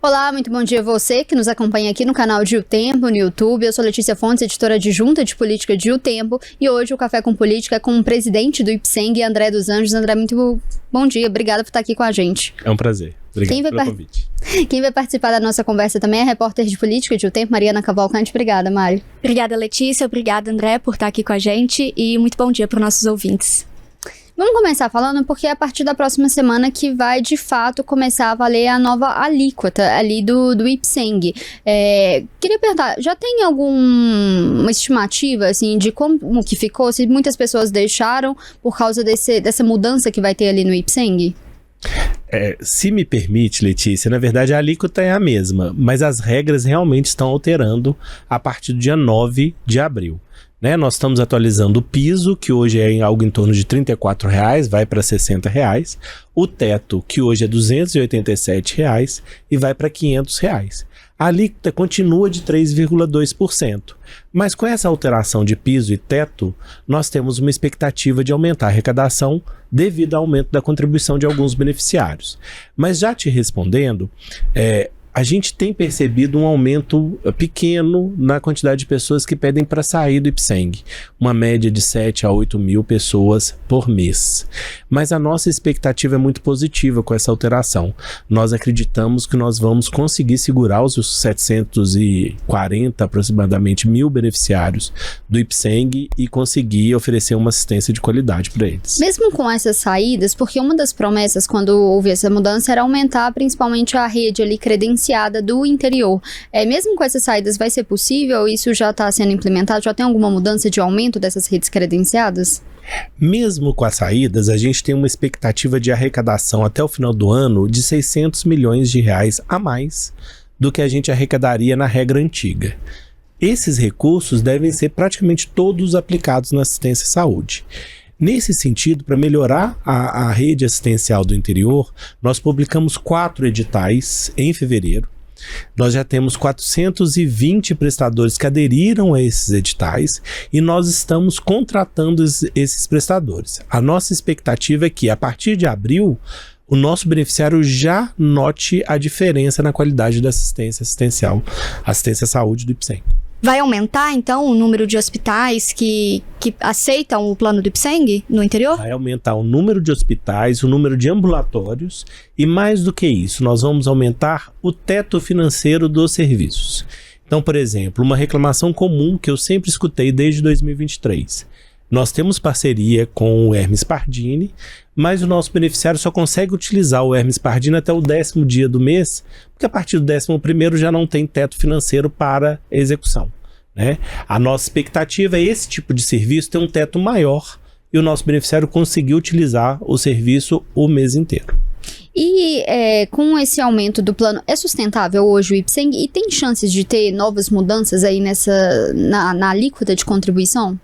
Olá, muito bom dia a você que nos acompanha aqui no canal de O Tempo, no YouTube. Eu sou Letícia Fontes, editora adjunta de política de O Tempo, e hoje o Café com Política é com o presidente do IPSENG, André dos Anjos. André, muito bom dia, obrigada por estar aqui com a gente. É um prazer, obrigado pelo convite. Quem vai participar da nossa conversa também é a repórter de política de O Tempo, Mariana Cavalcante. Obrigada, Mari. Obrigada, Letícia, obrigada, André, por estar aqui com a gente, e muito bom dia para os nossos ouvintes. Vamos começar falando porque é a partir da próxima semana que vai, de fato, começar a valer a nova alíquota ali do IPSENG. Queria perguntar, já tem alguma estimativa, assim, de como que ficou? Se muitas pessoas deixaram por causa dessa mudança que vai ter ali no IPSENG? Se me permite, Letícia, na verdade a alíquota é a mesma, mas as regras realmente estão alterando a partir do dia 9 de abril. Nós estamos atualizando o piso, que hoje é em algo em torno de R$ 34,00, vai para R$ 60,00. O teto, que hoje é R$ 287,00 e vai para R$ 500,00. A alíquota continua de 3,2%. Mas com essa alteração de piso e teto, nós temos uma expectativa de aumentar a arrecadação devido ao aumento da contribuição de alguns beneficiários. Mas já te respondendo, a gente tem percebido um aumento pequeno na quantidade de pessoas que pedem para sair do IPSENG, uma média de 7 a 8 mil pessoas por mês. Mas a nossa expectativa é muito positiva com essa alteração. Nós acreditamos que nós vamos conseguir segurar os 740 aproximadamente mil beneficiários do IPSENG e conseguir oferecer uma assistência de qualidade para eles. Mesmo com essas saídas, porque uma das promessas quando houve essa mudança era aumentar principalmente a rede ali credenciada do interior. Mesmo com essas saídas, vai ser possível? Isso já está sendo implementado? Já tem alguma mudança de aumento dessas redes credenciadas? Mesmo com as saídas, a gente tem uma expectativa de arrecadação até o final do ano de R$ 600 milhões a mais do que a gente arrecadaria na regra antiga. Esses recursos devem ser praticamente todos aplicados na assistência à saúde. Nesse sentido, para melhorar a rede assistencial do interior, nós publicamos 4 editais em fevereiro. Nós já temos 420 prestadores que aderiram a esses editais e nós estamos contratando esses prestadores. A nossa expectativa é que, a partir de abril, o nosso beneficiário já note a diferença na qualidade da assistência à saúde do IPSENG. Vai aumentar, então, o número de hospitais que aceitam o plano do IPSENG no interior? Vai aumentar o número de hospitais, o número de ambulatórios e, mais do que isso, nós vamos aumentar o teto financeiro dos serviços. Então, por exemplo, uma reclamação comum que eu sempre escutei desde 2023. Nós temos parceria com o Hermes Pardini, mas o nosso beneficiário só consegue utilizar o Hermes Pardini até o 10º dia do mês, porque a partir do 11º já não tem teto financeiro para execução. A nossa expectativa é esse tipo de serviço ter um teto maior e o nosso beneficiário conseguir utilizar o serviço o mês inteiro. E com esse aumento do plano, é sustentável hoje o IPSENG e tem chances de ter novas mudanças aí na alíquota de contribuição?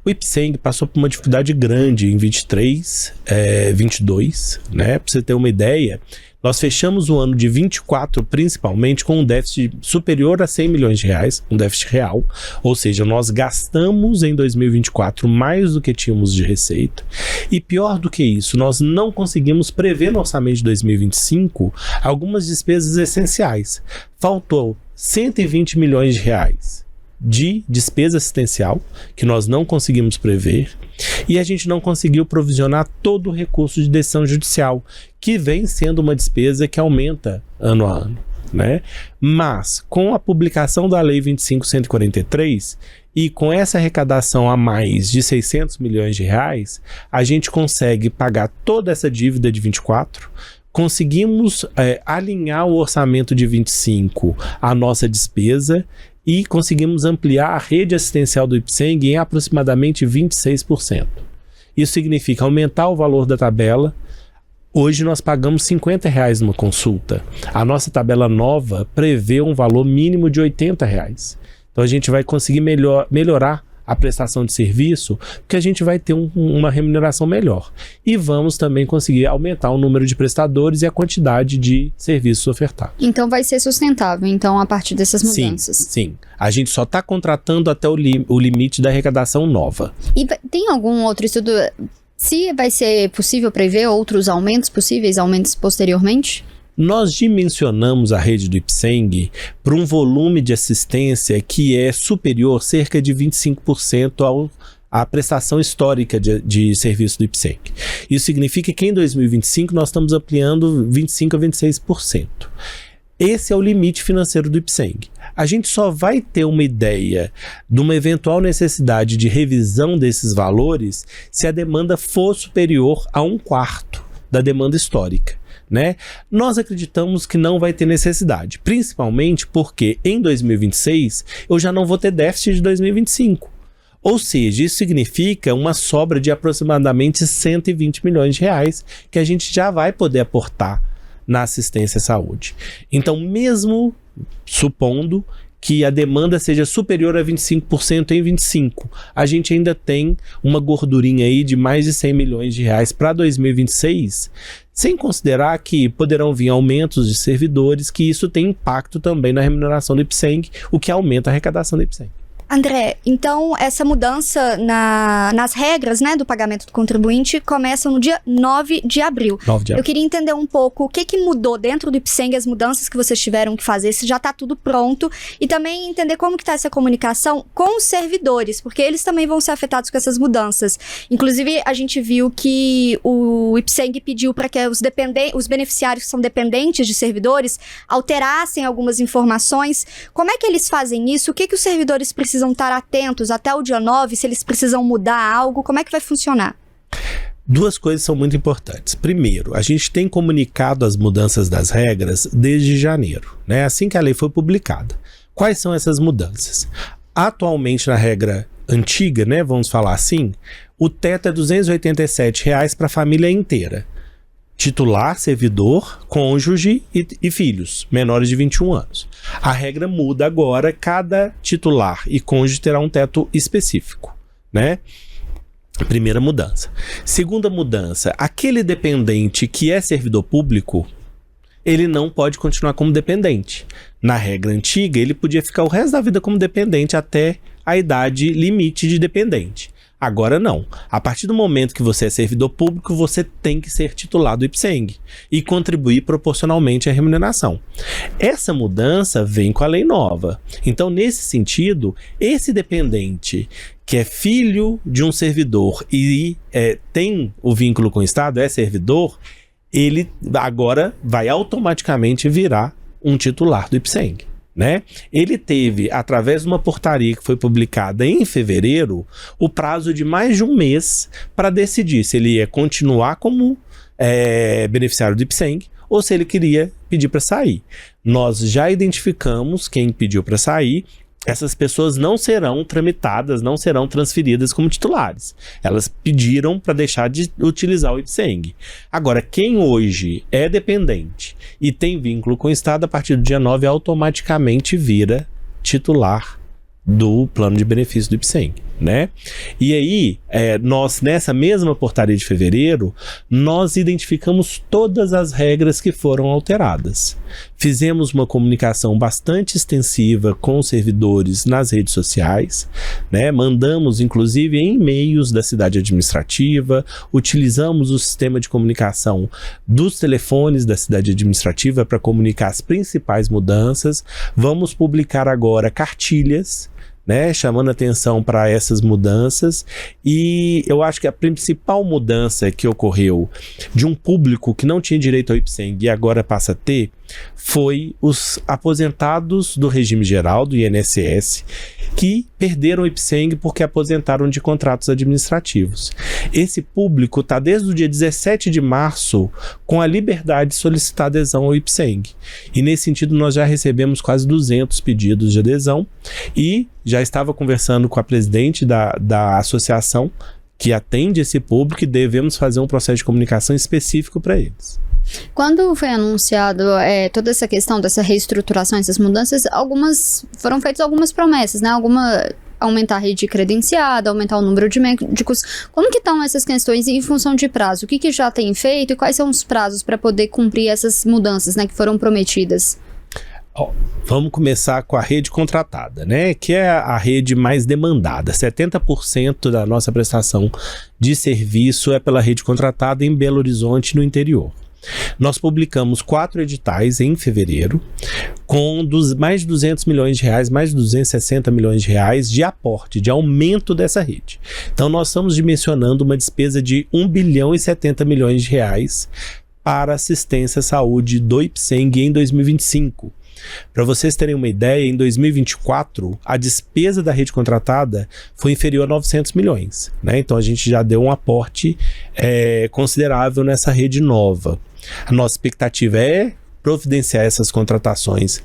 O IPSENG passou por uma dificuldade grande em 23, 22, Para você ter uma ideia, nós fechamos o ano de 24 principalmente com um déficit superior a R$ 100 milhões, um déficit real, ou seja, nós gastamos em 2024 mais do que tínhamos de receita, e pior do que isso, nós não conseguimos prever no orçamento de 2025 algumas despesas essenciais. Faltou R$ 120 milhões de despesa assistencial, que nós não conseguimos prever, e a gente não conseguiu provisionar todo o recurso de decisão judicial, que vem sendo uma despesa que aumenta ano a ano. Mas, com a publicação da Lei 25.143 e com essa arrecadação a mais de R$ 600 milhões, a gente consegue pagar toda essa dívida de 24, conseguimos alinhar o orçamento de 25 à nossa despesa e conseguimos ampliar a rede assistencial do IPSENG em aproximadamente 26%. Isso significa aumentar o valor da tabela. Hoje nós pagamos R$ 50,00 numa consulta. A nossa tabela nova prevê um valor mínimo de R$ 80,00. Então a gente vai conseguir melhorar a prestação de serviço, porque a gente vai ter uma remuneração melhor. E vamos também conseguir aumentar o número de prestadores e a quantidade de serviços ofertados. Então vai ser sustentável, a partir dessas mudanças? Sim. A gente só está contratando até o limite da arrecadação nova. E tem algum outro estudo, se vai ser possível prever outros aumentos, possíveis aumentos posteriormente? Nós dimensionamos a rede do IPSENG para um volume de assistência que é superior cerca de 25% à prestação histórica de serviço do IPSENG. Isso significa que em 2025 nós estamos ampliando 25% a 26%. Esse é o limite financeiro do IPSENG. A gente só vai ter uma ideia de uma eventual necessidade de revisão desses valores se a demanda for superior a 1/4 da demanda histórica, né? Nós acreditamos que não vai ter necessidade, principalmente porque em 2026 eu já não vou ter déficit de 2025. Ou seja, isso significa uma sobra de aproximadamente 120 milhões de reais que a gente já vai poder aportar na assistência à saúde. Então, mesmo supondo que a demanda seja superior a 25% em 25, a gente ainda tem uma gordurinha aí de mais de 100 milhões de reais para 2026, sem considerar que poderão vir aumentos de servidores, que isso tem impacto também na remuneração do IPSENG, o que aumenta a arrecadação do IPSENG. André, então essa mudança nas regras, né, do pagamento do contribuinte começa no dia 9 de abril. 9 de abril. Eu queria entender um pouco o que mudou dentro do IPSENG, as mudanças que vocês tiveram que fazer, se já está tudo pronto, e também entender como que está essa comunicação com os servidores, porque eles também vão ser afetados com essas mudanças. Inclusive, a gente viu que o IPSENG pediu para que os beneficiários que são dependentes de servidores alterassem algumas informações. Como é que eles fazem isso? O que os servidores precisam estar atentos até o dia 9, se eles precisam mudar algo, como é que vai funcionar? Duas coisas são muito importantes. Primeiro, a gente tem comunicado as mudanças das regras desde janeiro, né? Assim que a lei foi publicada. Quais são essas mudanças? Atualmente, na regra antiga, né, vamos falar assim, o teto é R$ 287 para a família inteira. Titular, servidor, cônjuge e filhos, menores de 21 anos. A regra muda agora, cada titular e cônjuge terá um teto específico, né? Primeira mudança. Segunda mudança, aquele dependente que é servidor público, ele não pode continuar como dependente. Na regra antiga, ele podia ficar o resto da vida como dependente até a idade limite de dependente. Agora não. A partir do momento que você é servidor público, você tem que ser titular do IPSENG e contribuir proporcionalmente à remuneração. Essa mudança vem com a lei nova. Então, nesse sentido, esse dependente que é filho de um servidor e tem o vínculo com o Estado, é servidor, ele agora vai automaticamente virar um titular do IPSENG. Né? Ele teve, através de uma portaria que foi publicada em fevereiro, o prazo de mais de um mês para decidir se ele ia continuar como beneficiário do IPSENG ou se ele queria pedir para sair. Nós já identificamos quem pediu para sair. Essas pessoas não serão tramitadas, não serão transferidas como titulares. Elas pediram para deixar de utilizar o IPSENG. Agora, quem hoje é dependente e tem vínculo com o Estado, a partir do dia 9 automaticamente vira titular do plano de benefício do IPSENG, né? E aí, nós, nessa mesma portaria de fevereiro, nós identificamos todas as regras que foram alteradas. Fizemos uma comunicação bastante extensiva com os servidores nas redes sociais, né? Mandamos, inclusive, e-mails da cidade administrativa, utilizamos o sistema de comunicação dos telefones da cidade administrativa para comunicar as principais mudanças. Vamos publicar agora cartilhas, né, chamando atenção para essas mudanças, e eu acho que a principal mudança que ocorreu de um público que não tinha direito ao IPSENG e agora passa a ter, foi os aposentados do regime geral, do INSS, que perderam o IPSENG porque aposentaram de contratos administrativos. Esse público está desde o dia 17 de março com a liberdade de solicitar adesão ao IPSENG. E nesse sentido nós já recebemos quase 200 pedidos de adesão e já estava conversando com a presidente da associação que atende esse público e devemos fazer um processo de comunicação específico para eles. Quando foi anunciado toda essa questão dessa reestruturação, essas mudanças, foram feitas algumas promessas, né? Aumentar a rede credenciada, aumentar o número de médicos. Como que estão essas questões em função de prazo? O que já tem feito e quais são os prazos para poder cumprir essas mudanças, né, que foram prometidas? Vamos começar com a rede contratada, né? Que é a rede mais demandada. 70% da nossa prestação de serviço é pela rede contratada em Belo Horizonte, no interior. Nós publicamos 4 editais em fevereiro, com mais de 200 milhões de reais, mais de 260 milhões de reais de aporte, de aumento dessa rede. Então nós estamos dimensionando uma despesa de 1 bilhão e 70 milhões de reais para assistência à saúde do IPSENG em 2025. Para vocês terem uma ideia, em 2024, a despesa da rede contratada foi inferior a 900 milhões. Né? Então, a gente já deu um aporte considerável nessa rede nova. A nossa expectativa é providenciar essas contratações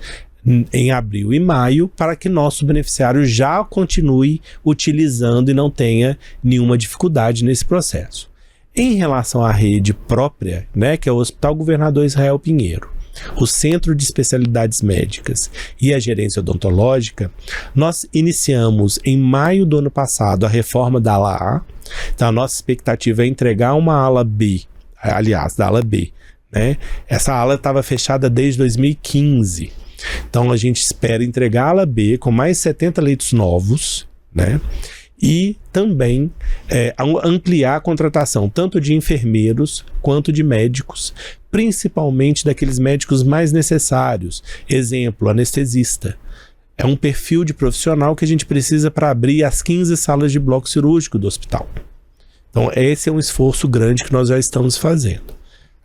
em abril e maio para que nosso beneficiário já continue utilizando e não tenha nenhuma dificuldade nesse processo. Em relação à rede própria, né, que é o Hospital Governador Israel Pinheiro, o Centro de Especialidades Médicas e a Gerência Odontológica, nós iniciamos em maio do ano passado a reforma da ala A. Então a nossa expectativa é entregar uma ala B, aliás, da ala B. Né? Essa ala estava fechada desde 2015. Então a gente espera entregar a ala B com mais 70 leitos novos, né? E também ampliar a contratação tanto de enfermeiros quanto de médicos, principalmente daqueles médicos mais necessários. Exemplo, anestesista. É um perfil de profissional que a gente precisa para abrir as 15 salas de bloco cirúrgico do hospital. Então esse é um esforço grande que nós já estamos fazendo.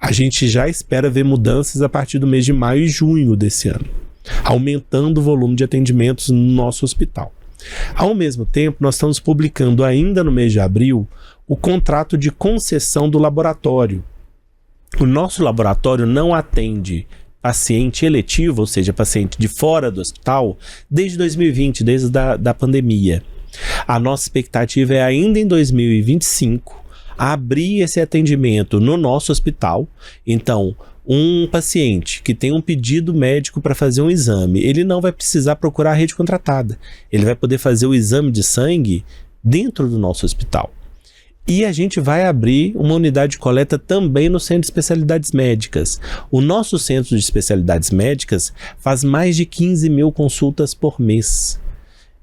A gente já espera ver mudanças a partir do mês de maio e junho desse ano, aumentando o volume de atendimentos no nosso hospital. Ao mesmo tempo, nós estamos publicando ainda no mês de abril o contrato de concessão do laboratório. O nosso laboratório não atende paciente eletivo, ou seja, paciente de fora do hospital, desde 2020, desde a pandemia. A nossa expectativa é ainda em 2025 abrir esse atendimento no nosso hospital. Então, um paciente que tem um pedido médico para fazer um exame, ele não vai precisar procurar a rede contratada. Ele vai poder fazer o exame de sangue dentro do nosso hospital. E a gente vai abrir uma unidade de coleta também no Centro de Especialidades Médicas. O nosso Centro de Especialidades Médicas faz mais de 15 mil consultas por mês.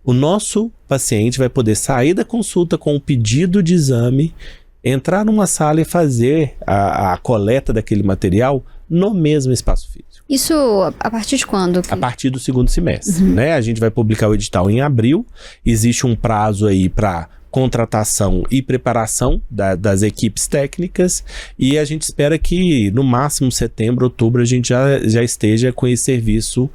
O nosso paciente vai poder sair da consulta com o pedido de exame, entrar numa sala e fazer a coleta daquele material no mesmo espaço físico. Isso a partir de quando? A partir do segundo semestre. Né? A gente vai publicar o edital em abril. Existe um prazo aí para contratação e preparação das equipes técnicas, e a gente espera que no máximo setembro, outubro a gente já esteja com esse serviço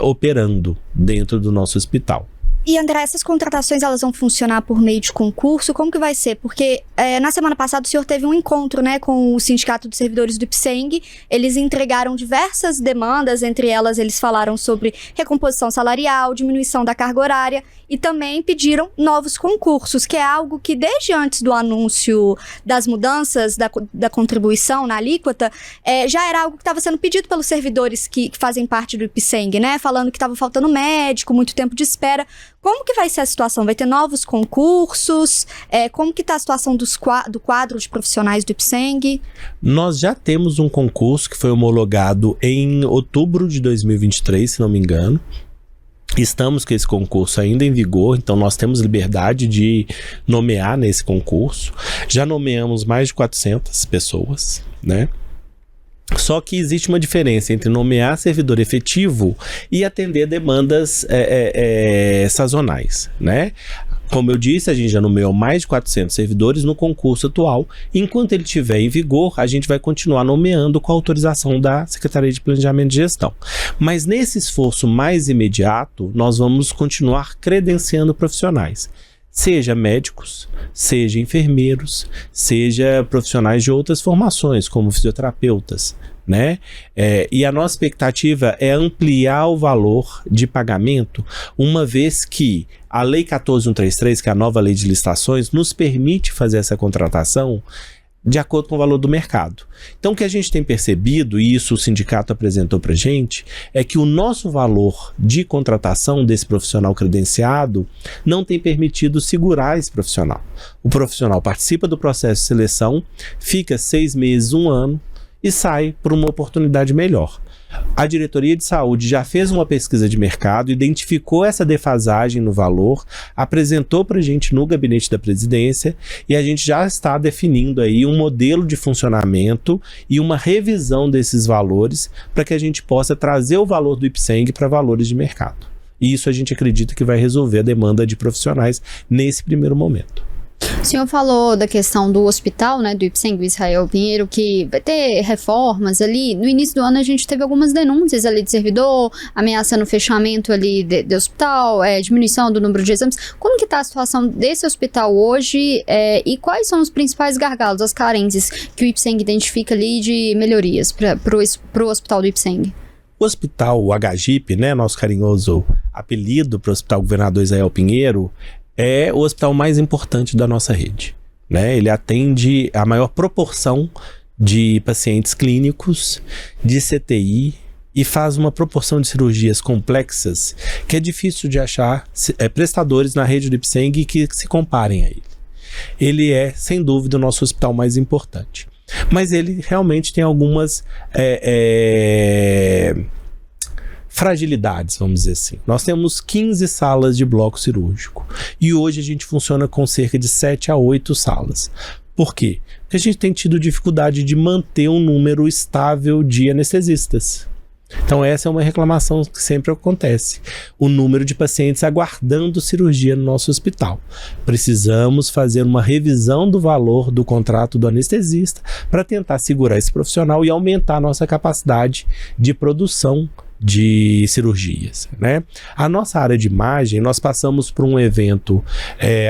operando dentro do nosso hospital. E André, essas contratações elas vão funcionar por meio de concurso? Como que vai ser? Porque na semana passada o senhor teve um encontro, né, com o Sindicato dos Servidores do IPSENG. Eles entregaram diversas demandas, entre elas eles falaram sobre recomposição salarial, diminuição da carga horária e também pediram novos concursos, que é algo que desde antes do anúncio das mudanças da contribuição na alíquota, já era algo que estava sendo pedido pelos servidores que fazem parte do IPSENG, né, falando que estava faltando médico, muito tempo de espera. Como que vai ser a situação? Vai ter novos concursos? Como que está a situação do quadro de profissionais do IPSENG? Nós já temos um concurso que foi homologado em outubro de 2023, se não me engano. Estamos com esse concurso ainda em vigor, então nós temos liberdade de nomear nesse concurso. Já nomeamos mais de 400 pessoas, né? Só que existe uma diferença entre nomear servidor efetivo e atender demandas sazonais, né? Como eu disse, a gente já nomeou mais de 400 servidores no concurso atual. Enquanto ele estiver em vigor, a gente vai continuar nomeando com a autorização da Secretaria de Planejamento e Gestão. Mas nesse esforço mais imediato, nós vamos continuar credenciando profissionais. Seja médicos, seja enfermeiros, seja profissionais de outras formações, como fisioterapeutas, né? E a nossa expectativa é ampliar o valor de pagamento, uma vez que a Lei 14.133, que é a nova lei de licitações, nos permite fazer essa contratação de acordo com o valor do mercado. Então, o que a gente tem percebido, e isso o sindicato apresentou para a gente, é que o nosso valor de contratação desse profissional credenciado não tem permitido segurar esse profissional. O profissional participa do processo de seleção, fica 6 meses, 1 ano e sai por uma oportunidade melhor. A diretoria de saúde já fez uma pesquisa de mercado, identificou essa defasagem no valor, apresentou para a gente no gabinete da presidência e a gente já está definindo aí um modelo de funcionamento e uma revisão desses valores para que a gente possa trazer o valor do IPSENG para valores de mercado. E isso a gente acredita que vai resolver a demanda de profissionais nesse primeiro momento. O senhor falou da questão do hospital, né, do IPSENG, Israel Pinheiro, que vai ter reformas ali. No início do ano a gente teve algumas denúncias ali de servidor, ameaçando o fechamento ali do hospital, diminuição do número de exames. Como que está a situação desse hospital hoje e quais são os principais gargalos, as carências que o IPSENG identifica ali de melhorias para o hospital do IPSENG? O hospital, o HGIP, né, nosso carinhoso apelido para o Hospital Governador Israel Pinheiro, é o hospital mais importante da nossa rede, né? Ele atende a maior proporção de pacientes clínicos, de CTI e faz uma proporção de cirurgias complexas que é difícil de achar prestadores na rede do IPSENG que se comparem a ele. Ele é, sem dúvida, o nosso hospital mais importante. Mas ele realmente tem algumas fragilidades, vamos dizer assim. Nós temos 15 salas de bloco cirúrgico e hoje a gente funciona com cerca de 7 a 8 salas. Por quê? Porque a gente tem tido dificuldade de manter um número estável de anestesistas. Então essa é uma reclamação que sempre acontece. O número de pacientes aguardando cirurgia no nosso hospital. Precisamos fazer uma revisão do valor do contrato do anestesista para tentar segurar esse profissional e aumentar a nossa capacidade de produção de cirurgias, né? A nossa área de imagem, nós passamos por um evento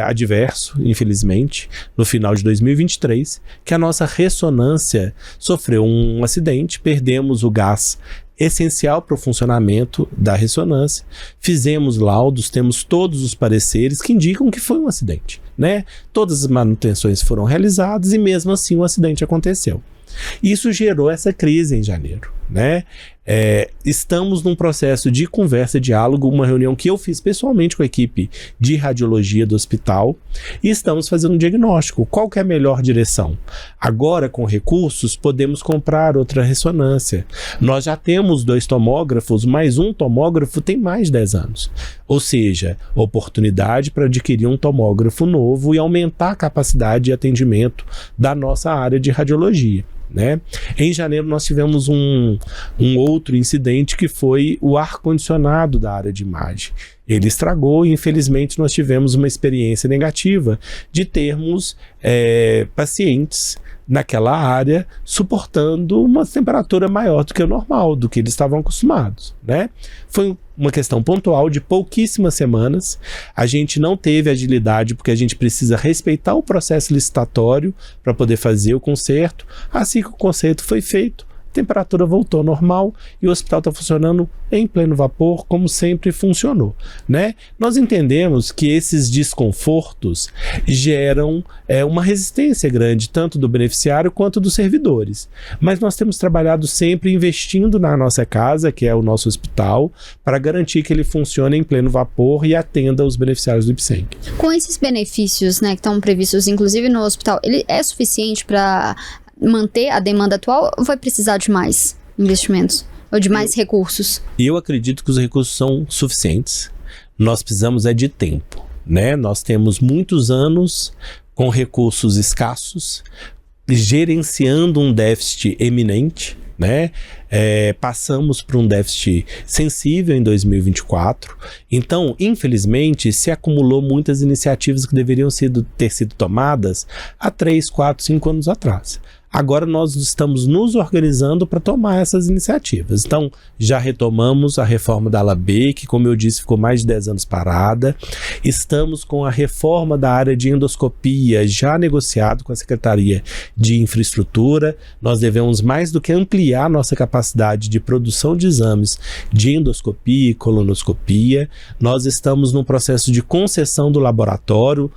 adverso, infelizmente, no final de 2023, que a nossa ressonância sofreu um acidente, perdemos o gás essencial para o funcionamento da ressonância, fizemos laudos, temos todos os pareceres que indicam que foi um acidente, né? Todas as manutenções foram realizadas e mesmo assim o acidente aconteceu. Isso gerou essa crise em janeiro, né? Estamos num processo de conversa, diálogo, uma reunião que eu fiz pessoalmente com a equipe de radiologia do hospital e estamos fazendo um diagnóstico. Qual que é a melhor direção? Agora, com recursos, podemos comprar outra ressonância. Nós já temos 2 tomógrafos, mas um tomógrafo tem mais de 10 anos. Ou seja, oportunidade para adquirir um tomógrafo novo e aumentar a capacidade de atendimento da nossa área de radiologia, né? Em janeiro nós tivemos um outro incidente que foi o ar-condicionado da área de imagem. Ele estragou e infelizmente nós tivemos uma experiência negativa de termos pacientes naquela área suportando uma temperatura maior do que o normal, do que eles estavam acostumados, né? Foi uma questão pontual de pouquíssimas semanas. A gente não teve agilidade porque a gente precisa respeitar o processo licitatório para poder fazer o conserto. Assim que o conserto foi feito, a temperatura voltou ao normal e o hospital está funcionando em pleno vapor, como sempre funcionou, né? Nós entendemos que esses desconfortos geram uma resistência grande, tanto do beneficiário quanto dos servidores. Mas nós temos trabalhado sempre investindo na nossa casa, que é o nosso hospital, para garantir que ele funcione em pleno vapor e atenda os beneficiários do IPSENG. Com esses benefícios, né, que estão previstos, inclusive no hospital, ele é suficiente para manter a demanda atual ou vai precisar de mais investimentos ou de mais recursos? Eu acredito que os recursos são suficientes. Nós precisamos de tempo, né? Nós temos muitos anos com recursos escassos, gerenciando um déficit eminente, né? Passamos por um déficit sensível em 2024. Então, infelizmente, se acumulou muitas iniciativas que deveriam ter sido tomadas há 3, 4, 5 anos atrás. Agora nós estamos nos organizando para tomar essas iniciativas. Então, já retomamos a reforma da ala B, que, como eu disse, ficou mais de 10 anos parada. Estamos com a reforma da área de endoscopia já negociado com a Secretaria de Infraestrutura. Nós devemos mais do que ampliar nossa capacidade de produção de exames de endoscopia e colonoscopia. Nós estamos no processo de concessão do laboratório,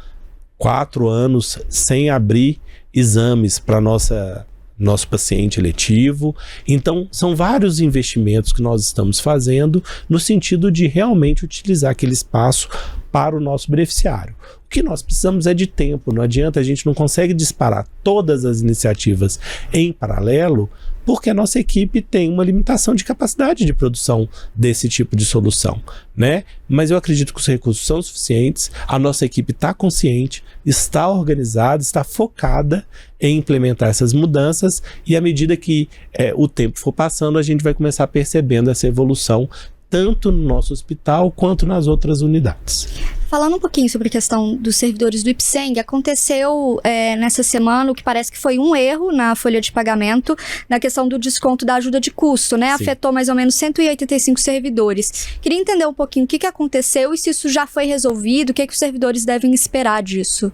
4 anos sem abrir exames para nosso paciente eletivo. Então, são vários investimentos que nós estamos fazendo no sentido de realmente utilizar aquele espaço para o nosso beneficiário. O que nós precisamos é de tempo, não adianta, a gente não consegue disparar todas as iniciativas em paralelo, porque a nossa equipe tem uma limitação de capacidade de produção desse tipo de solução, né? Mas eu acredito que os recursos são suficientes, a nossa equipe está consciente, está organizada, está focada em implementar essas mudanças, e à medida que o tempo for passando, a gente vai começar percebendo essa evolução tanto no nosso hospital quanto nas outras unidades. Falando um pouquinho sobre a questão dos servidores do IPSENG, aconteceu nessa semana o que parece que foi um erro na folha de pagamento na questão do desconto da ajuda de custo, né? Sim. Afetou mais ou menos 185 servidores. Queria entender um pouquinho o que aconteceu e se isso já foi resolvido, o que os servidores devem esperar disso.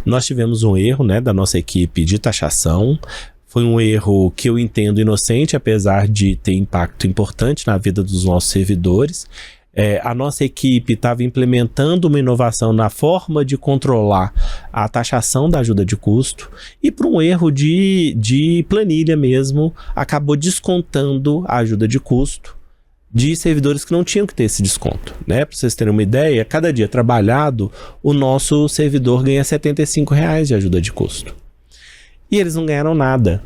Nós tivemos um erro, né, da nossa equipe de taxação. Foi um erro que eu entendo inocente, apesar de ter impacto importante na vida dos nossos servidores. A nossa equipe estava implementando uma inovação na forma de controlar a taxação da ajuda de custo e, por um erro de planilha mesmo, acabou descontando a ajuda de custo de servidores que não tinham que ter esse desconto, né? Para vocês terem uma ideia, cada dia trabalhado, o nosso servidor ganha R$ 75 de ajuda de custo. E eles não ganharam nada,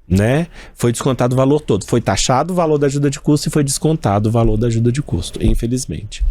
né? Foi descontado o valor todo. Foi taxado o valor da ajuda de custo e foi descontado o valor da ajuda de custo, infelizmente.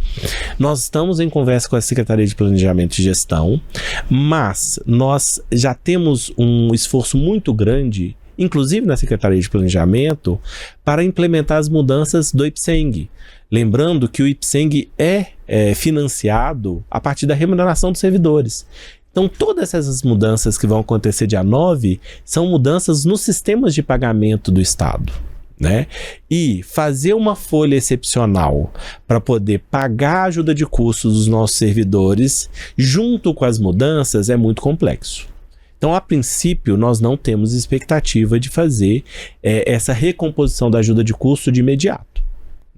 Nós estamos em conversa com a Secretaria de Planejamento e Gestão, mas nós já temos um esforço muito grande, inclusive na Secretaria de Planejamento, para implementar as mudanças do IPSENG. Lembrando que o IPSENG é financiado a partir da remuneração dos servidores. Então, todas essas mudanças que vão acontecer dia 9 são mudanças nos sistemas de pagamento do Estado, né? E fazer uma folha excepcional para poder pagar a ajuda de custos dos nossos servidores, junto com as mudanças, é muito complexo. Então, a princípio, nós não temos expectativa de fazer essa recomposição da ajuda de custo de imediato,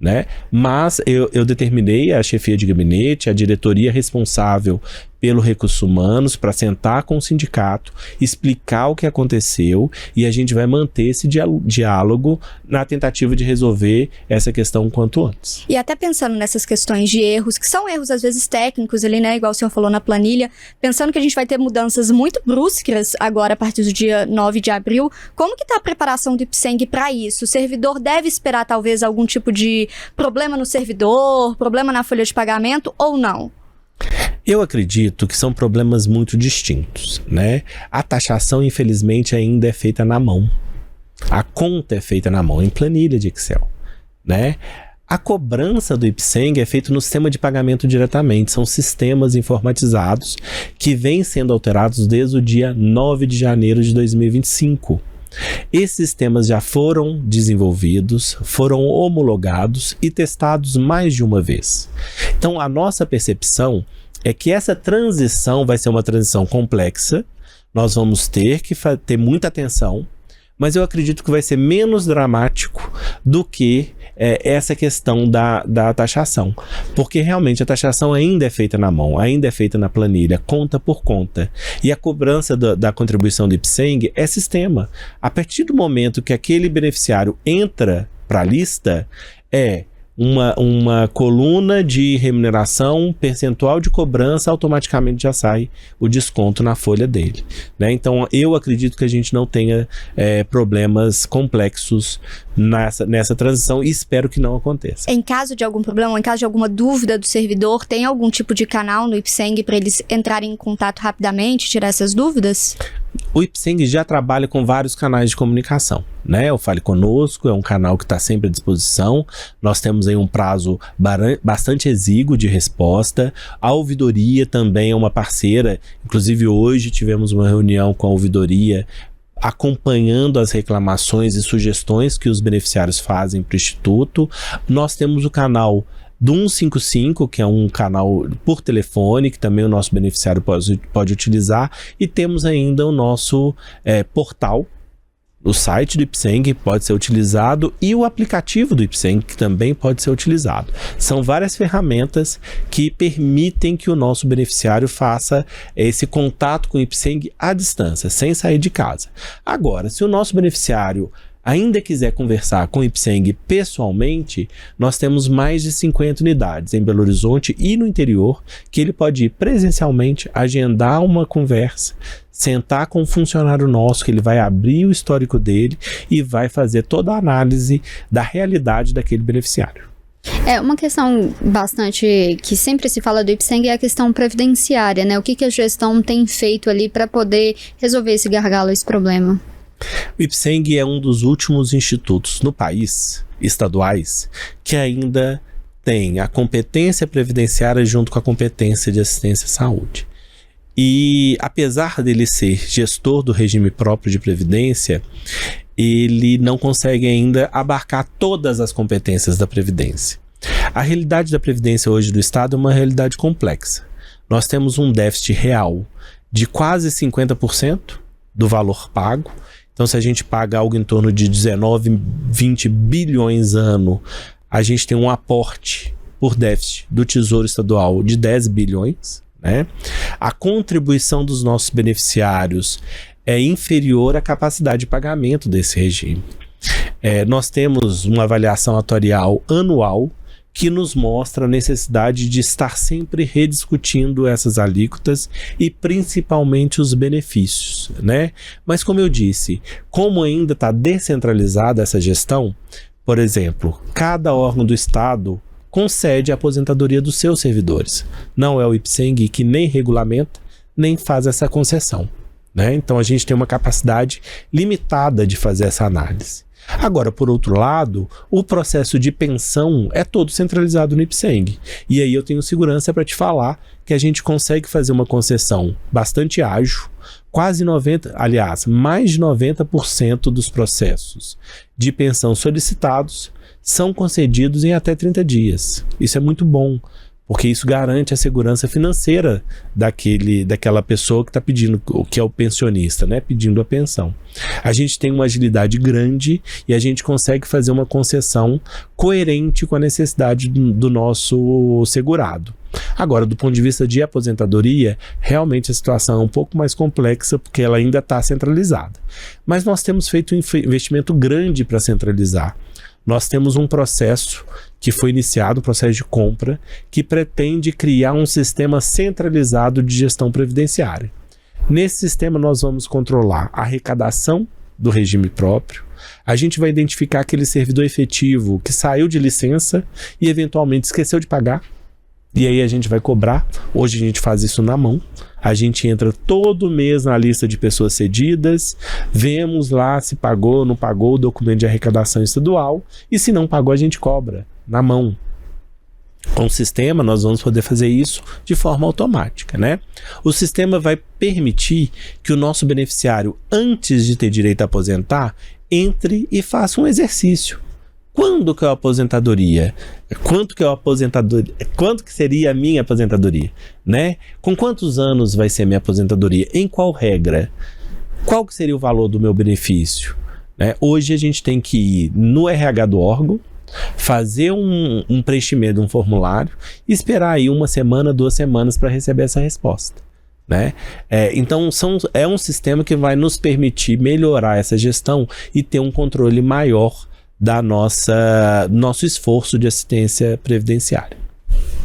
né? Mas eu determinei a chefia de gabinete, a diretoria responsável pelo recursos humanos, para sentar com o sindicato, explicar o que aconteceu, e a gente vai manter esse diálogo na tentativa de resolver essa questão o quanto antes. E até pensando nessas questões de erros, que são erros às vezes técnicos ali, né, igual o senhor falou na planilha, pensando que a gente vai ter mudanças muito bruscas agora a partir do dia 9 de abril, como que está a preparação do IPSENG para isso? O servidor deve esperar talvez algum tipo de problema no servidor, problema na folha de pagamento ou não? Eu acredito que são problemas muito distintos, né? A taxação, infelizmente, ainda é feita na mão. A conta é feita na mão, em planilha de Excel, né? A cobrança do IPSENG é feita no sistema de pagamento diretamente. São sistemas informatizados que vêm sendo alterados desde o dia 9 de janeiro de 2025. Esses sistemas já foram desenvolvidos, foram homologados e testados mais de uma vez. Então, a nossa percepção é que essa transição vai ser uma transição complexa, nós vamos ter que ter muita atenção, mas eu acredito que vai ser menos dramático do que essa questão da taxação, porque realmente a taxação ainda é feita na mão, ainda é feita na planilha, conta por conta, e a cobrança da contribuição do IPSENG é sistema. A partir do momento que aquele beneficiário entra para a lista, uma coluna de remuneração, percentual de cobrança, automaticamente já sai o desconto na folha dele, né? Então, eu acredito que a gente não tenha problemas complexos nessa transição e espero que não aconteça. Em caso de algum problema, em caso de alguma dúvida do servidor, tem algum tipo de canal no IPSENG para eles entrarem em contato rapidamente, tirar essas dúvidas? O IPSENG já trabalha com vários canais de comunicação, né? O Fale Conosco é um canal que está sempre à disposição. Nós temos aí um prazo bastante exíguo de resposta. A ouvidoria também é uma parceira. Inclusive, hoje tivemos uma reunião com a ouvidoria acompanhando as reclamações e sugestões que os beneficiários fazem para o Instituto. Nós temos o canal do 155, que é um canal por telefone, que também o nosso beneficiário pode utilizar, e temos ainda o nosso portal, o site do IPSENG pode ser utilizado, e o aplicativo do IPSENG, que também pode ser utilizado. São várias ferramentas que permitem que o nosso beneficiário faça esse contato com o IPSENG à distância, sem sair de casa. Agora, se o nosso beneficiário ainda quiser conversar com o Ipseng pessoalmente, nós temos mais de 50 unidades em Belo Horizonte e no interior, que ele pode ir presencialmente, agendar uma conversa, sentar com um funcionário nosso, que ele vai abrir o histórico dele e vai fazer toda a análise da realidade daquele beneficiário. Uma questão bastante que sempre se fala do Ipseng é a questão previdenciária, né? O que a gestão tem feito ali para poder resolver esse gargalo, esse problema? O Ipseng é um dos últimos institutos no país, estaduais, que ainda tem a competência previdenciária junto com a competência de assistência à saúde. E apesar dele ser gestor do regime próprio de previdência, ele não consegue ainda abarcar todas as competências da Previdência. A realidade da Previdência hoje do Estado é uma realidade complexa. Nós temos um déficit real de quase 50% do valor pago. Então, se a gente paga algo em torno de 19, 20 bilhões ano, a gente tem um aporte por déficit do Tesouro Estadual de 10 bilhões. Né? A contribuição dos nossos beneficiários é inferior à capacidade de pagamento desse regime. Nós temos uma avaliação atuarial anual que nos mostra a necessidade de estar sempre rediscutindo essas alíquotas e principalmente os benefícios, né? Mas como eu disse, como ainda está descentralizada essa gestão, por exemplo, cada órgão do Estado concede a aposentadoria dos seus servidores. Não é o Ipseng que nem regulamenta, nem faz essa concessão. Né? Então a gente tem uma capacidade limitada de fazer essa análise. Agora, por outro lado, o processo de pensão é todo centralizado no Ipseng. E aí eu tenho segurança para te falar que a gente consegue fazer uma concessão bastante ágil, mais de 90% dos processos de pensão solicitados são concedidos em até 30 dias. Isso é muito bom, porque isso garante a segurança financeira daquela pessoa que está pedindo, que é o pensionista, né, pedindo a pensão. A gente tem uma agilidade grande e a gente consegue fazer uma concessão coerente com a necessidade do nosso segurado. Agora, do ponto de vista de aposentadoria, realmente a situação é um pouco mais complexa porque ela ainda está centralizada. Mas nós temos feito um investimento grande para centralizar. Nós temos um processo que foi iniciado, um processo de compra, que pretende criar um sistema centralizado de gestão previdenciária. Nesse sistema nós vamos controlar a arrecadação do regime próprio, a gente vai identificar aquele servidor efetivo que saiu de licença e eventualmente esqueceu de pagar, e aí a gente vai cobrar. Hoje a gente faz isso na mão. A gente entra todo mês na lista de pessoas cedidas, vemos lá se pagou ou não pagou o documento de arrecadação estadual, e se não pagou a gente cobra na mão. Com o sistema nós vamos poder fazer isso de forma automática, né? O sistema vai permitir que o nosso beneficiário, antes de ter direito a aposentar, entre e faça um exercício. Quando que é a aposentadoria? Quanto que seria a minha aposentadoria? Né? Com quantos anos vai ser minha aposentadoria? Em qual regra? Qual que seria o valor do meu benefício? Né? Hoje a gente tem que ir no RH do órgão, fazer um preenchimento de um formulário e esperar aí 1 semana, 2 semanas para receber essa resposta. Né? Então é um sistema que vai nos permitir melhorar essa gestão e ter um controle maior da nosso esforço de assistência previdenciária.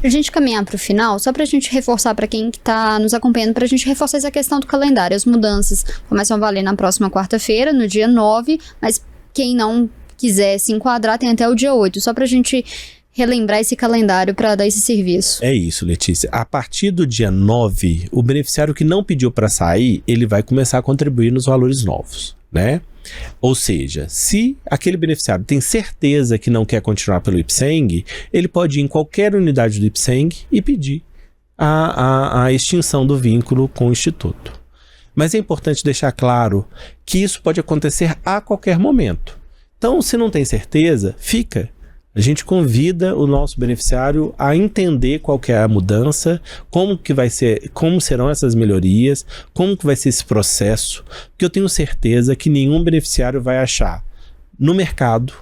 Pra gente caminhar para o final, só para a gente reforçar para quem está nos acompanhando, para a gente reforçar essa questão do calendário. As mudanças começam a valer na próxima quarta-feira, no dia 9, mas quem não quiser se enquadrar tem até o dia 8, só para a gente relembrar esse calendário para dar esse serviço. É isso, Letícia. A partir do dia 9, o beneficiário que não pediu para sair, ele vai começar a contribuir nos valores novos, né? Ou seja, se aquele beneficiário tem certeza que não quer continuar pelo Ipseng, ele pode ir em qualquer unidade do Ipseng e pedir a extinção do vínculo com o Instituto. Mas é importante deixar claro que isso pode acontecer a qualquer momento. Então, se não tem certeza, fica. A gente convida o nosso beneficiário a entender qual que é a mudança, como que vai ser, como serão essas melhorias, como que vai ser esse processo, porque eu tenho certeza que nenhum beneficiário vai achar no mercado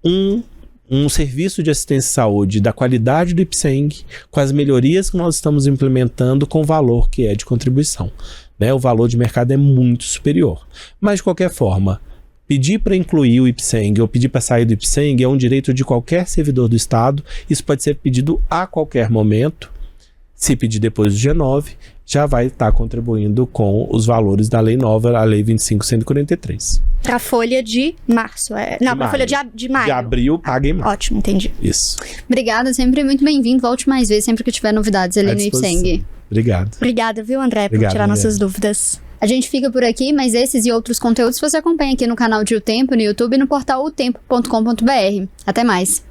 um serviço de assistência à saúde da qualidade do Ipseng, com as melhorias que nós estamos implementando, com o valor que é de contribuição. Né? O valor de mercado é muito superior. Mas, de qualquer forma, Pedir para incluir o IPSENG ou pedir para sair do IPSENG é um direito de qualquer servidor do Estado. Isso pode ser pedido a qualquer momento. Se pedir depois do dia 9, já vai estar contribuindo com os valores da lei nova, a lei 25.143. Para a folha de março. Não, para a folha de maio. De abril, paga em maio. Ótimo, entendi. Isso. Obrigada, sempre muito bem-vindo. Volte mais vezes, sempre que tiver novidades ali no IPSENG. Obrigado. Obrigada, viu, André, por tirar nossas dúvidas. A gente fica por aqui, mas esses e outros conteúdos você acompanha aqui no canal de O Tempo, no YouTube e no portal otempo.com.br. Até mais!